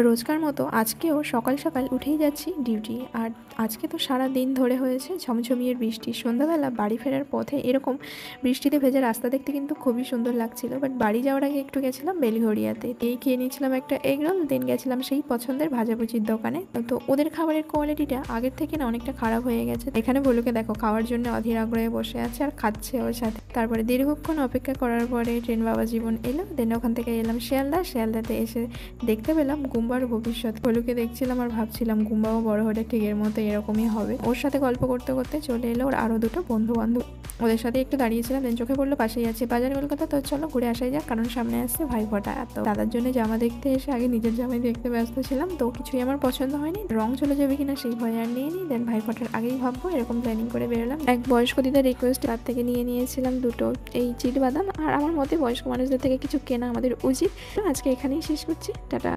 রোজকার মতো আজকেও সকাল সকাল উঠেই যাচ্ছি ডিউটি। আর আজকে তো সারা দিন ধরে হয়েছে ঝমঝমিয়ে বৃষ্টি। সন্ধ্যাবেলা বাড়ি ফেরার পথে এরকম বৃষ্টিতে ভেজা রাস্তা দেখতে কিন্তু খুবই সুন্দর লাগছিল। বাট বাড়ি যাওয়ার আগে একটু গেছিলাম বেলঘড়িয়াতে, এই খেয়ে নিয়েছিলাম একটা এগরোল, দেন গেছিলাম সেই পছন্দের ভাজাভুজির দোকানে। তো ওদের খাবারের কোয়ালিটিটা আগের থেকে না অনেকটা খারাপ হয়ে গেছে। এখানে ভুলুকে দেখো খাওয়ার জন্য অধীর আগ্রহে বসে আছে আর খাচ্ছে ওর সাথে। তারপরে দীর্ঘক্ষণ অপেক্ষা করার পরে ট্রেন বাবা জীবন এলো। দেন ওখান থেকে এলাম শিয়ালদাতে এসে দেখতে পেলাম গুম্বার ভবিষ্যৎ। ভলুকে দেখছিলাম আর ভাবছিলাম গুম্বাও বড় হলে ঠিক এর মতো এরকমই হবে। ওর সাথে গল্প করতে করতে চলে এলো ওর আরো দুটো বন্ধু বান্ধব, ওদের সাথে একটু দাঁড়িয়েছিলাম। দেন চোখে পড়লো পাশেই আছে বাজার কলকাতা। তো চলো ঘুরে আসাই যাক, কারণ সামনে আসছে ভাইফোঁটা। তো দাদার জন্য জামা দেখতে এসে আগে নিজের জামাই দেখতে ব্যস্ত ছিলাম, তো কিছুই আমার পছন্দ হয়নি, রং চলে যাবে কিনা সেই ভয় আর নিয়ে নিই। দেন ভাইফোঁটার আগেই ভাববো এরকম প্ল্যানিং করে বেরোলাম। এক বয়স্ক দিদার রিকোয়েস্ট তার থেকে নিয়েছিলাম দুটো এই চিট বাদাম। আর আমার মতে বয়স্ক মানুষদের থেকে কিছু কেনা আমাদের উচিত। তো আজকে এখানেই শেষ করছি, টাটা।